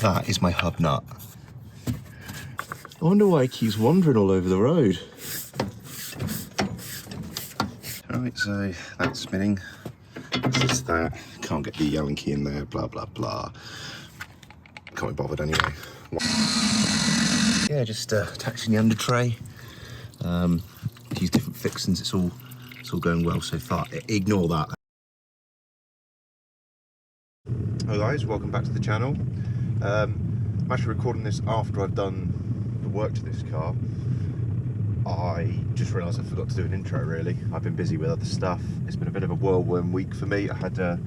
That is my hub nut. I wonder why it keeps wandering all over the road. Alright, so that's spinning. This is that. Can't get the Allen key in there, blah, blah, blah. Can't be bothered anyway. Yeah, just attaching the under tray. Use different fixings. It's all going well so far. Ignore that. Hello guys, welcome back to the channel. I'm actually recording this after I've done the work to this car. I just realised I forgot to do an intro really. I've been busy with other stuff. It's been a bit of a whirlwind week for me. I had a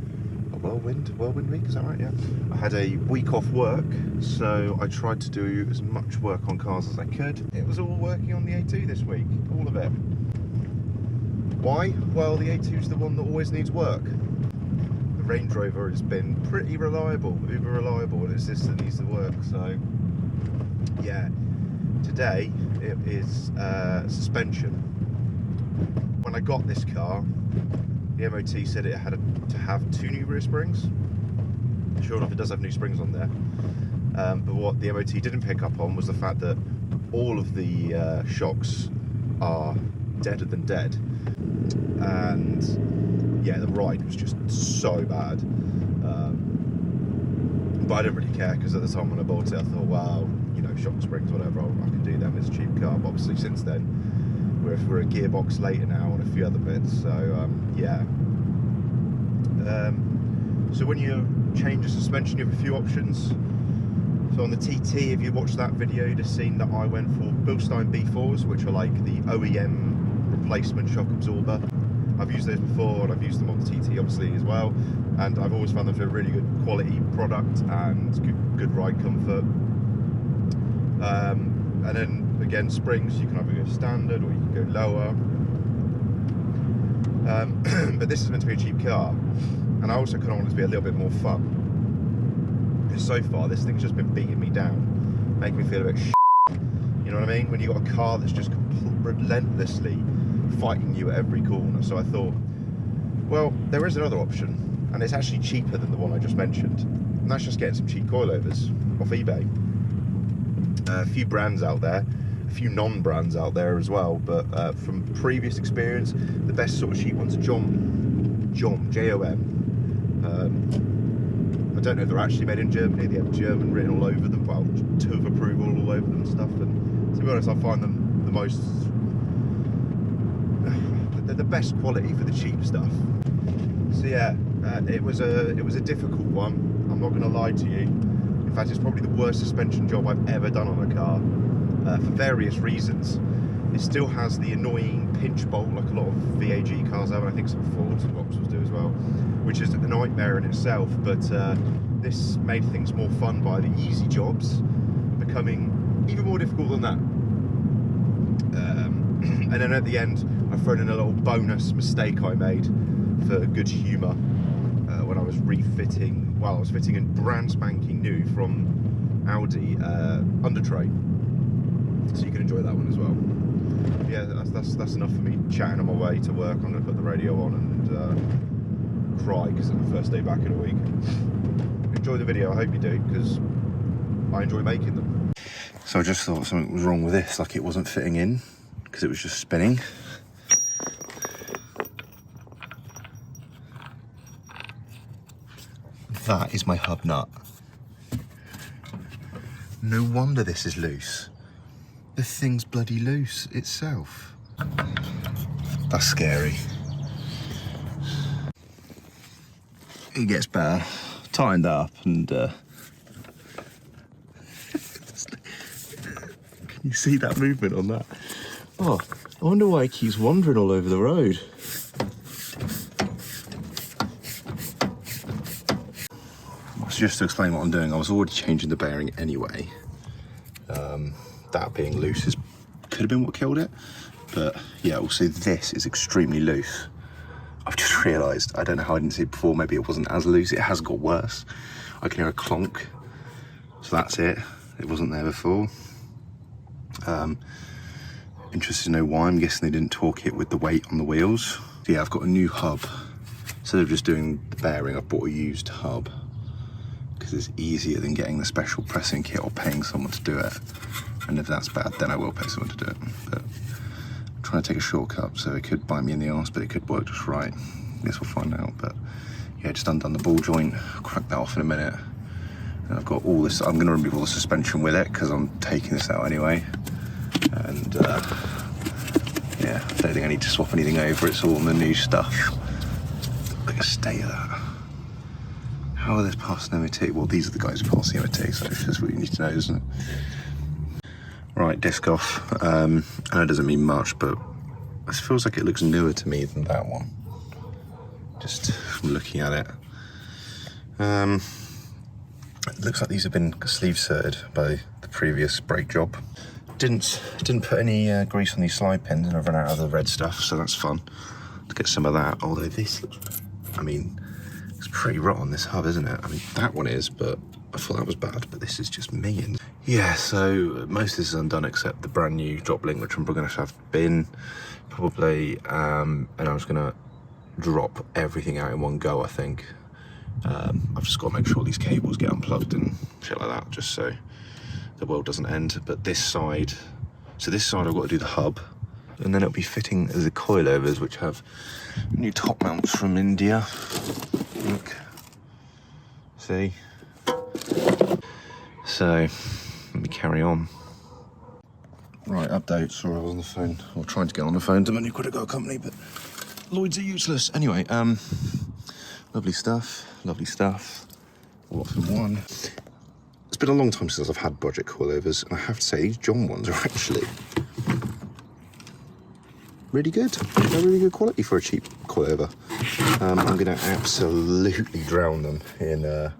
whirlwind week, is that right? Yeah. I had a week off work, so I tried to do as much work on cars as I could. It was all working on the A2 this week, all of it. Why? Well, the A2 is the one that always needs work. The Range Rover has been pretty reliable, uber reliable, and it's this that needs to work. So yeah, today it is suspension. When I got this car, the MOT said it had to have 2 new rear springs. Sure enough, it does have new springs on there. But what the MOT didn't pick up on was the fact that all of the shocks are deader than dead. And yeah, the ride was just so bad. But I didn't really care, because at the time when I bought it, I thought, well, you know, shock springs, whatever, I can do them. It's a cheap car. But obviously, since then, we're a gearbox later now and a few other bits. So yeah. So when you change the suspension, you have a few options. So on the TT, if you watched that video, you'd have seen that I went for Bilstein B4s, which are like the OEM replacement shock absorber. I've used those before, and I've used them on the TT obviously as well, and I've always found them to be a really good quality product and good ride comfort. And then again, springs, you can either go standard or you can go lower. But this is meant to be a cheap car, and I also kind of want it to be a little bit more fun. Because so far this thing's just been beating me down, making me feel a bit shit. You know what I mean? When you've got a car that's just relentlessly fighting you at every corner. So I thought, well, there is another option, and it's actually cheaper than the one I just mentioned, and that's just getting some cheap coilovers off eBay. A few brands out there, a few non-brands out there as well, but from previous experience, the best sort of cheap ones are Jom, J-O-M. I don't know if they're actually made in Germany. They have German written all over them, well, to of approval all over them and stuff, and to be honest, I find them the most, they're the best quality for the cheap stuff. So yeah, it was a difficult one, I'm not going to lie to you. In fact, it's probably the worst suspension job I've ever done on a car, for various reasons. It still has the annoying pinch bolt like a lot of VAG cars have, and I think some Fords and Vauxhalls do as well, which is a nightmare in itself. But this made things more fun by the easy jobs becoming even more difficult than that. And then at the end, I've thrown in a little bonus mistake I made for good humour when I was refitting, well, I was fitting in brand spanking new from Audi under tray. So you can enjoy that one as well. Yeah, that's enough for me chatting on my way to work. I'm going to put the radio on and cry because it's the first day back in a week. Enjoy the video, I hope you do, because I enjoy making them. So I just thought something was wrong with this, like it wasn't fitting in, because it was just spinning. That is my hub nut. No wonder this is loose. The thing's bloody loose itself. That's scary. It gets better. Tightened up and can you see that movement on that? Oh, I wonder why it keeps wandering all over the road. So just to explain what I'm doing, I was already changing the bearing anyway. That being loose could have been what killed it, but yeah, also this is extremely loose. I've just realised, I don't know how I didn't see it before, maybe it wasn't as loose, it has got worse. I can hear a clonk, so that's it. It wasn't there before. Interested to know why. I'm guessing they didn't torque it with the weight on the wheels. So yeah, I've got a new hub. Instead of just doing the bearing, I've bought a used hub, because because it's easier than getting the special pressing kit or paying someone to do it. And if that's bad, then I will pay someone to do it. But I'm trying to take a shortcut, so it could bite me in the arse, but it could work just right. Guess we'll find out. But yeah, just undone the ball joint, crack that off in a minute. And I've got all this, I'm gonna remove all the suspension with it because I'm taking this out anyway. And yeah, I don't think I need to swap anything over, it's all the new stuff. Like a state of that. How are they passing MOT? Well, these are the guys who pass the MOT, so it's just what you need to know, isn't it? Right, disc off. I know it doesn't mean much, but this feels like it looks newer to me than that one. Just looking at it. It looks like these have been sleeve serted by the previous brake job. Didn't put any grease on these slide pins, and I've run out of the red stuff, so that's fun to get some of that. Although this looks, I mean, it's pretty rotten, this hub, isn't it? I mean, that one is, but I thought that was bad, but this is just me. Yeah, so most of this is undone except the brand new drop link, which I'm probably gonna have to bin, probably, and I'm just gonna drop everything out in one go, I think. I've just got to make sure these cables get unplugged and shit like that, just so the world doesn't end. But this side, so this side I've got to do the hub, and then it'll be fitting the coilovers, which have new top mounts from India. Look, see? So, let me carry on. Right, update. Sorry, I was on the phone, or trying to get on the phone to my new credit card company, but Lloyds are useless. Anyway, lovely stuff, lovely stuff. All off in one. It's been a long time since I've had budget coilovers, and I have to say, these John ones are actually really good. They're really good quality for a cheap coilover. I'm going to absolutely drown them in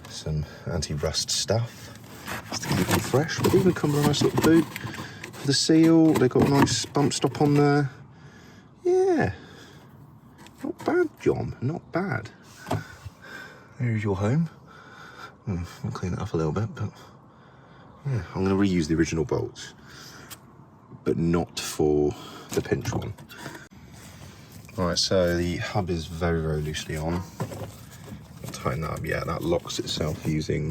some anti-rust stuff, just to keep them fresh. But they even come with a nice little boot for the seal. They've got a nice bump stop on there. Yeah, not bad, John, not bad. There's your home. I'll clean it up a little bit, but yeah, I'm going to reuse the original bolts, but not for the pinch one. Right, so the hub is very, very loosely on. I'll tighten that up. Yeah, that locks itself using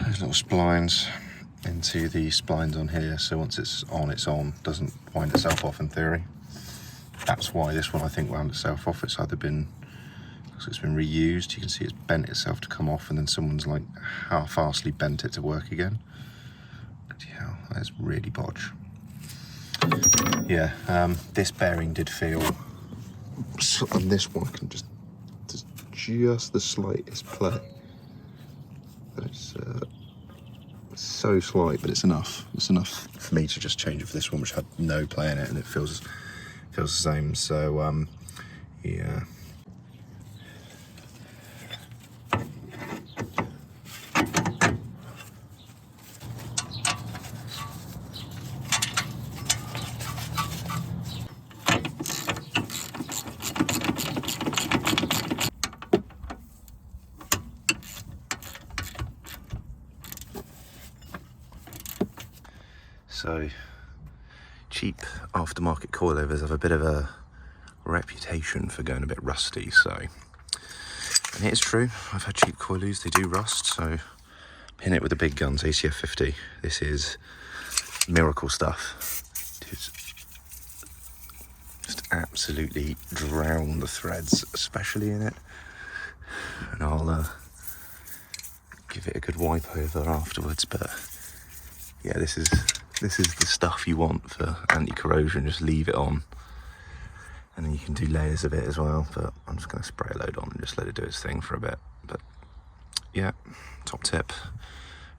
those little splines into the splines on here. So once it's on, doesn't wind itself off in theory. That's why this one I think wound itself off. It's either been, because it's been reused. You can see it's bent itself to come off, and then someone's like half-arsely bent it to work again. Bloody hell, that's really bodge. Yeah, this bearing did feel, on this one I can just the slightest play. It's so slight, but it's enough. It's enough for me to just change it for this one, which had no play in it, and it feels the same. So yeah. So, cheap aftermarket coilovers have a bit of a reputation for going a bit rusty, so, and it's true, I've had cheap coilovers, they do rust, so pin it with the big guns, ACF 50. This is miracle stuff. Just absolutely drown the threads, especially in it, and I'll give it a good wipe over afterwards. But yeah, this is the stuff you want for anti-corrosion. Just leave it on, and then you can do layers of it as well, but I'm just going to spray a load on and just let it do its thing for a bit. But yeah, top tip.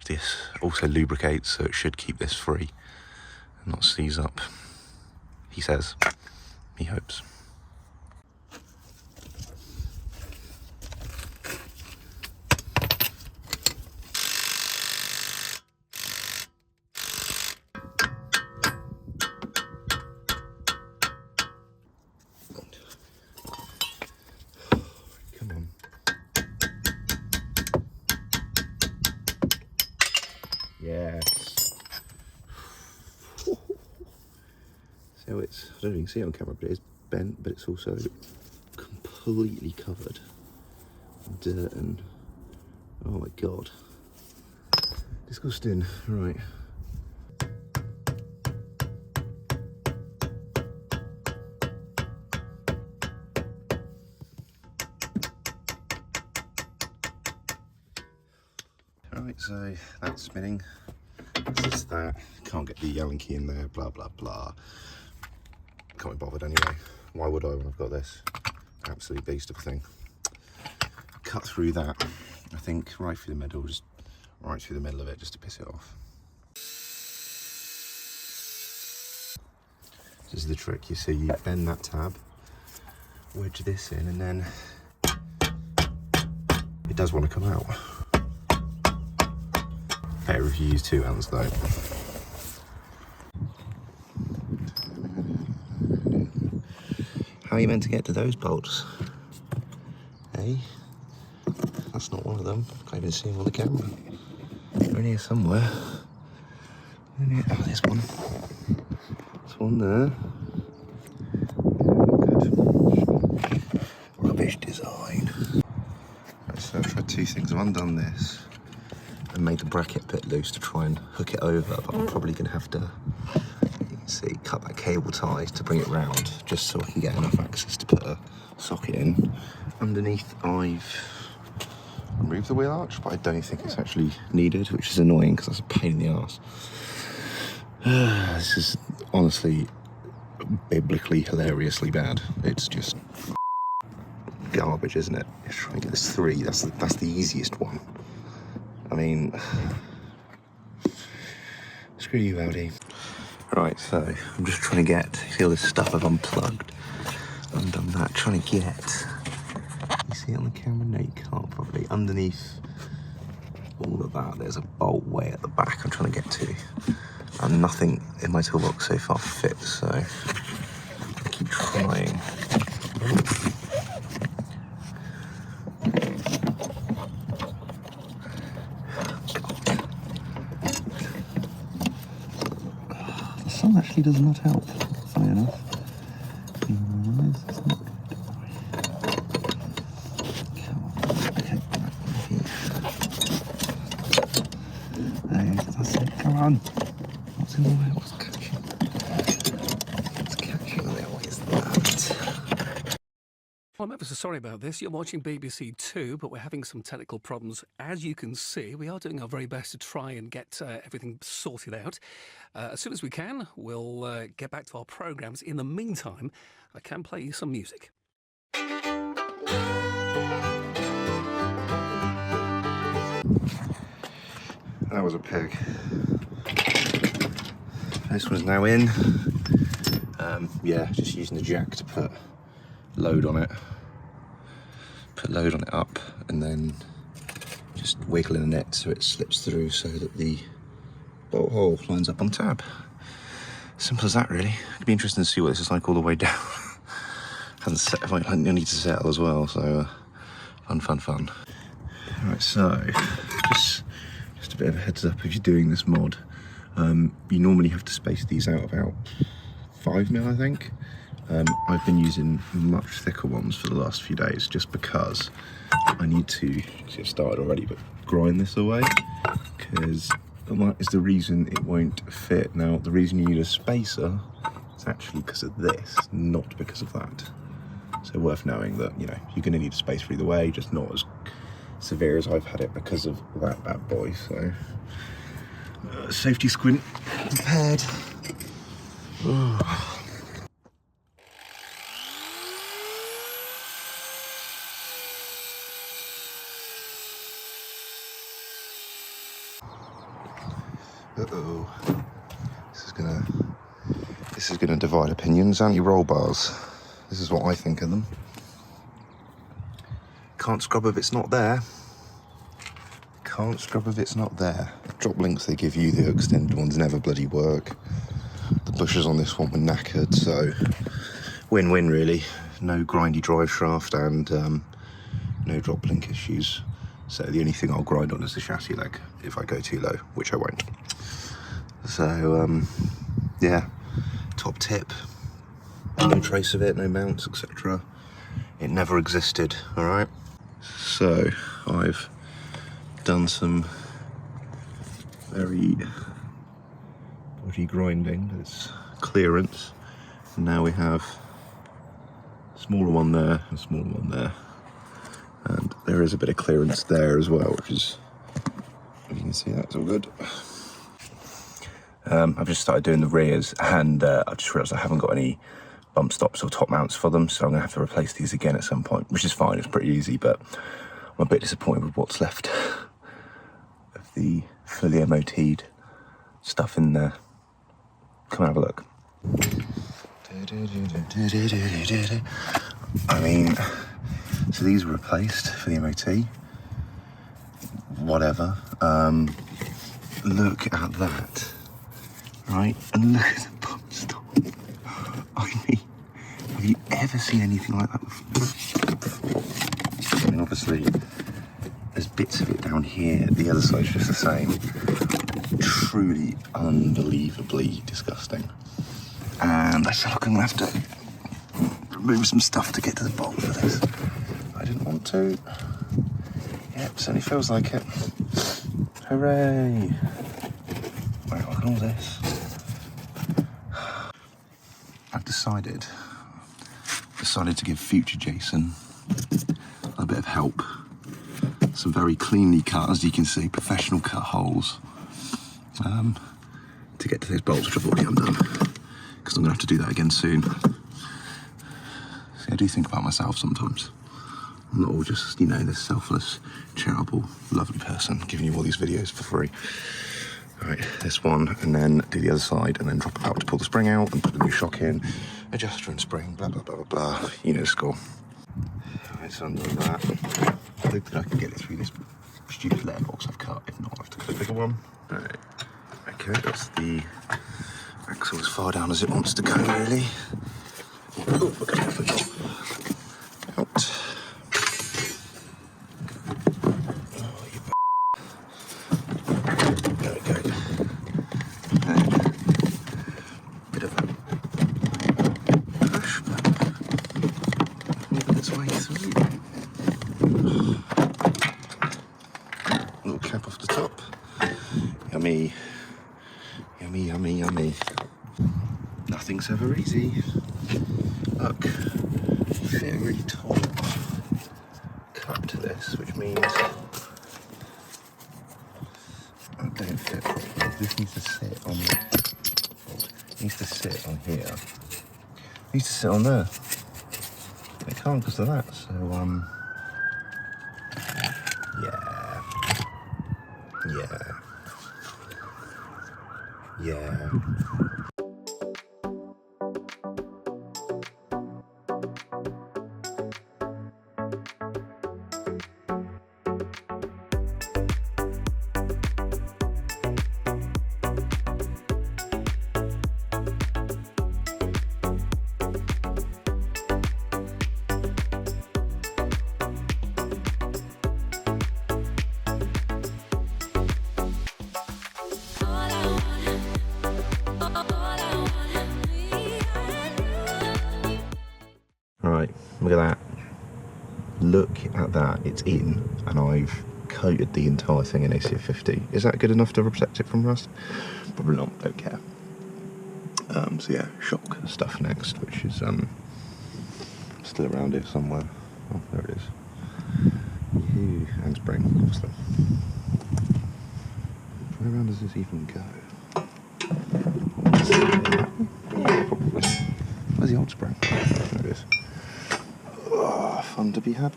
This also lubricates, so it should keep this free and not seize up, he says. He hopes. Come on. Yes. So it's, I don't know if you can see it on camera, but it is bent, but it's also completely covered dirt and, oh my God. Disgusting, right. Right, so that's spinning. It's just that. Can't get the Allen key in there, blah, blah, blah. Can't be bothered anyway. Why would I when I've got this? Absolute beast of a thing. Cut through that, I think, right through the middle, just right through the middle of it, just to piss it off. This is the trick. You see, you bend that tab, wedge this in, and then it does want to come out. Better if you use two hands though. How are you meant to get to those bolts? Hey? That's not one of them. Can't even see them on the camera. They're in here somewhere. Oh, there's one. There's one there. Good. Rubbish design. Right, so I've tried two things. I've undone this and made the bracket bit loose to try and hook it over, but I'm probably going to have to, you can see, cut that cable tie to bring it round, just so I can get enough access to put a socket in. Underneath, I've removed the wheel arch, but I don't think it's actually needed, which is annoying because that's a pain in the arse. This is honestly biblically hilariously bad. It's just garbage, isn't it? Let's try and get this 3. That's the easiest one. I mean, screw you, Audi. Right, so I'm just trying to get, see all this stuff I've unplugged, undone that, trying to get, you see it on the camera? No, you can't probably. Underneath all of that, there's a bolt way at the back I'm trying to get to. And nothing in my toolbox so far fits, so I keep trying. The sun actually does not help, funny enough. It's not good. Come on. Okay. That's it. Come on. What's in the way? What's catching? What's catching there? What is that? Well, I'm ever so sorry about this. You're watching BBC Two, but we're having some technical problems. As you can see, we are doing our very best to try and get everything sorted out. As soon as we can, we'll get back to our programmes. In the meantime, I can play you some music. That was a pig. This one's now in. Yeah, just using the jack to put load on it. Put load on it up and then just wiggling it so it slips through so that the bolt hole lines up on tab. Simple as that, really. It'd be interesting to see what this is like all the way down. Hasn't set, I need to settle as well, so fun. Right, so just a bit of a heads up if you're doing this mod. You normally have to space these out about 5mm, I think. I've been using much thicker ones for the last few days just because I need to, it started already, but grind this away because that is the reason it won't fit. Now, the reason you need a spacer is actually because of this, not because of that. So worth knowing that, you know, you're going to need a spacer either way, just not as severe as I've had it because of that bad boy. So safety squint prepared. Uh-oh. This is gonna divide opinions. Anti-roll bars. This is what I think of them. Can't scrub if it's not there. Can't scrub if it's not there. Drop links they give you, the extended ones never bloody work. The bushes on this one were knackered, so win-win really. No grindy drive shaft and no drop link issues. So the only thing I'll grind on is the chassis leg if I go too low, which I won't. So yeah, top tip. No trace of it, no mounts, etc. It never existed, all right? So I've done some very dodgy grinding, but it's clearance. And now we have a smaller one there, and a smaller one there. And there is a bit of clearance there as well, which is, you can see that's all good. I've just started doing the rears, and I've just realised I haven't got any bump stops or top mounts for them, so I'm going to have to replace these again at some point, which is fine, it's pretty easy, but I'm a bit disappointed with what's left of the fully MOT'd stuff in there. Come and have a look. I mean, so these were replaced for the MOT. Whatever. Look at that. Right? And look at the bump stop. I mean, have you ever seen anything like that before? I mean, obviously, there's bits of it down here. The other side's just the same. Truly, unbelievably disgusting. And I feel like I'm going to have to remove some stuff to get to the bottom of this. I didn't want to. Yep, certainly feels like it. Hooray! Wow, look at all this. I've decided to give future Jason a bit of help. Some very cleanly cut, as you can see, professional cut holes to get to those bolts, which I've already undone, because I'm going to have to do that again soon. See, I do think about myself sometimes. I'm not all just, you know, this selfless, charitable, lovely person giving you all these videos for free. All right, this one, and then do the other side, and then drop it out to pull the spring out and put the new shock in, adjuster and spring, blah, blah, blah, blah, blah. You know the score. All right, so I'm doing that. I hope that I can get it through this stupid letterbox I've cut. If not, I'll have to cut a bigger one. All right. Okay, that's the axle as far down as it wants to go, really. Oh, look at that. Out. Little cap off the top. Yummy. Yummy, yummy, yummy. Nothing's ever easy. Look, very top cut to this, which means I don't fit. This needs to sit on. It needs to sit on here. It needs to sit on there. It can't because of that. So yeah. Right, look at that. Look at that, it's in, and I've coated the entire thing in ACF 50. Is that good enough to protect it from rust? Probably not, don't care. So yeah, shock stuff next, which is still around here somewhere. Oh, there it is. And spring, obviously. Where around does this even go? Yeah, probably. Where's the old spring? There it is. Oh, fun to be had.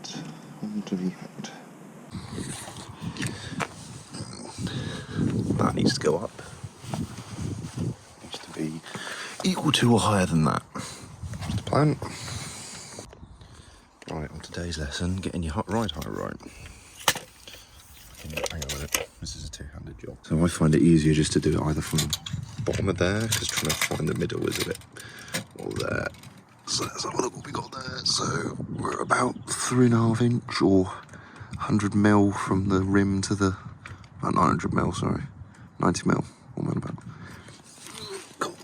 Fun to be had. That needs to go up. Needs to be equal to or higher than that. That's the plan. Right, on today's lesson, getting your hot ride height right. Hang on a minute. This is a two-handed job. So I find it easier just to do it either from the bottom of there, because trying to find the middle is a bit, or there. So let's have a look what we got there. So we're about 3.5 inch or 100 mil from the rim to the, about 900 mil, sorry. 90 mil, all man about. Cool,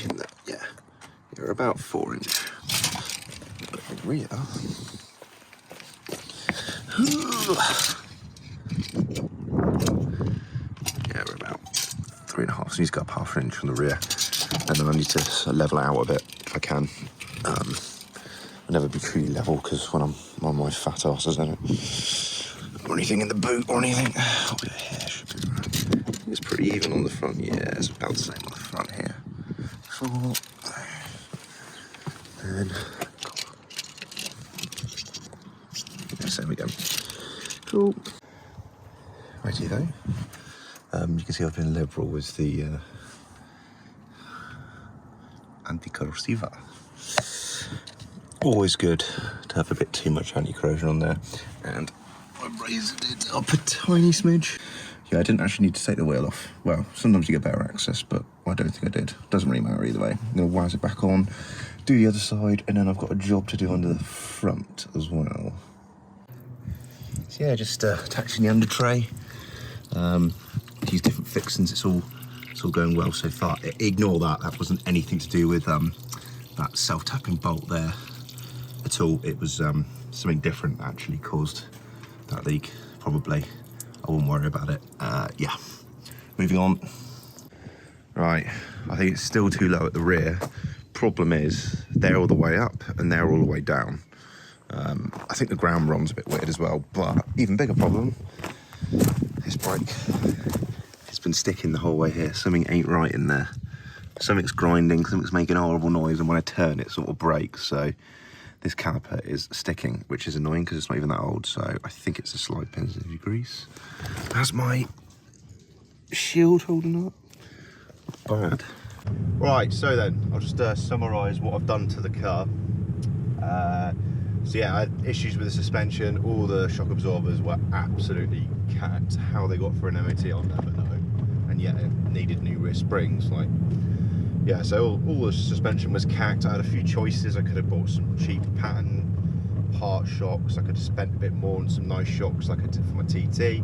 in there, yeah. You're about 4 inch. Rear. Yeah, we're about 3.5, so he's got up half an inch from the rear. And then I need to level it out a bit if I can. I'll never be truly level because when I'm on my fat arse, I don't or anything in the boot or anything. Oh, yeah, here should be right. It's pretty even on the front. Yeah, it's about the same on the front here. 4. Then. Yes, there we go. Cool. Righty though. You can see I've been liberal with the anti-corrosiva. Always good to have a bit too much anti-corrosion on there. And I've raised it up a tiny smidge. Yeah, I didn't actually need to take the wheel off. Well, sometimes you get better access, but I don't think I did. Doesn't really matter either way. I'm going to waz it back on, do the other side, and then I've got a job to do under the front as well. So yeah, just attaching the under tray. These different fixings, it's all going well so far. Ignore that. That wasn't anything to do with that self-tapping bolt there at all. It was something different that actually caused that leak. Probably. I wouldn't worry about it. Yeah. Moving on. Right. I think it's still too low at the rear. Problem is, they're all the way up and they're all the way down. I think the ground run's a bit weird as well, but even bigger problem, this brake has been sticking the whole way here. Something ain't right in there. Something's grinding, something's making a horrible noise, and when I turn it sort of breaks, so this caliper is sticking, which is annoying because it's not even that old, so I think it's a slide pin grease. That's my shield holding up. Bad. Right, so then, I'll just summarise what I've done to the car. So yeah, I had issues with the suspension. All the shock absorbers were absolutely cacked. How they got for an MOT, I'll never know. And yet it needed new rear springs. Like, yeah, so all the suspension was cacked. I had a few choices. I could have bought some cheap pattern part shocks. I could have spent a bit more on some nice shocks like I did for my TT.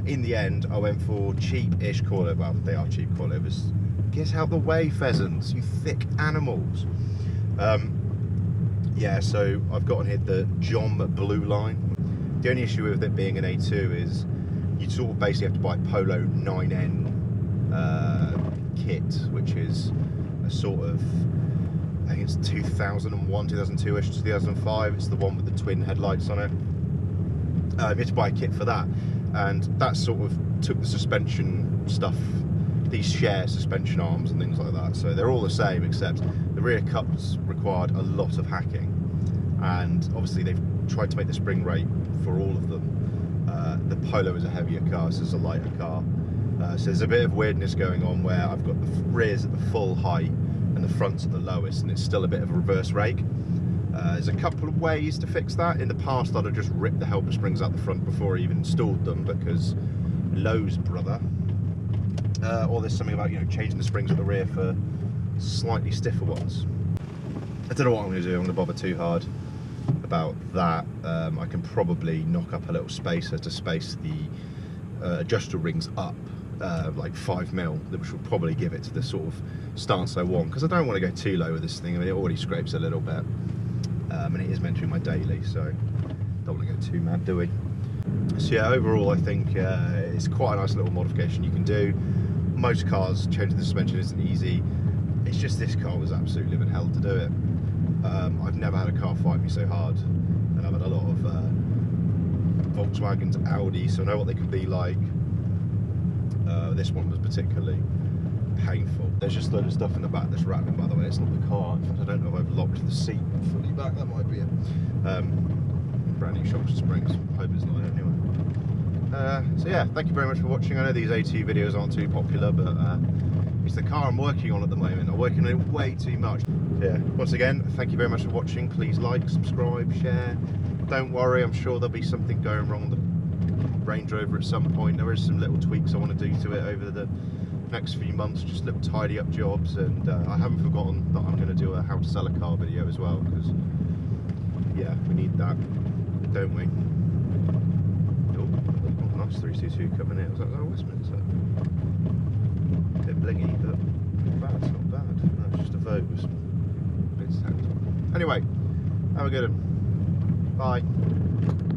In the end, I went for cheap-ish coilovers. Well, they are cheap coilovers. Get out the way, pheasants, you thick animals. Yeah, so I've got on here the John Blue line. The only issue with it being an A2 is you sort of basically have to buy Polo 9N kit, which is a sort of, I think it's 2001, 2002-ish to 2005. It's the one with the twin headlights on it. You have to buy a kit for that, and that sort of took the suspension stuff. These share suspension arms and things like that, so they're all the same, except the rear cups required a lot of hacking, and obviously they've tried to make the spring rate for all of them. The Polo is a heavier car, so it's a lighter car, so there's a bit of weirdness going on where I've got the rears at the full height and the fronts at the lowest, and it's still a bit of a reverse rake. There's a couple of ways to fix that. In the past I'd have just ripped the helper springs out the front before I even installed them, because Lowe's brother. Or there's something about, you know, changing the springs at the rear for slightly stiffer ones. I don't know what I'm going to do. I'm going to bother too hard about that. I can probably knock up a little spacer to space the adjuster rings up, like 5mm, which will probably give it to the sort of stance I want, because I don't want to go too low with this thing. I mean, it already scrapes a little bit, and it is meant to be my daily, so don't want to go too mad, do we? So yeah, overall I think it's quite a nice little modification you can do. Most cars, changing the suspension isn't easy. It's just this car was absolutely living hell to do it. I've never had a car fight me so hard, and I've had a lot of Volkswagens, Audi, so I know what they can be like. This one was particularly painful. There's just a load of stuff in the back that's rattling, by the way. It's not the car. In fact, I don't know if I've locked the seat fully back. That might be it. Brand new shocks and springs. Hope it's not anyway. So yeah, thank you very much for watching. I know these A2 videos aren't too popular, but it's the car I'm working on at the moment. I'm working on it way too much. So yeah, once again, thank you very much for watching. Please like, subscribe, share. Don't worry, I'm sure there'll be something going wrong with the Range Rover at some point. There is some little tweaks I want to do to it over the next few months, just little tidy up jobs, and I haven't forgotten that I'm going to do a how to sell a car video as well, because yeah, we need that, don't we? Oh, nice 322 coming in. Was that Westminster? A bit blingy, but not bad. It's not bad. No, it's just a Vogue with some bits tacked on. Anyway, have a good one. Bye.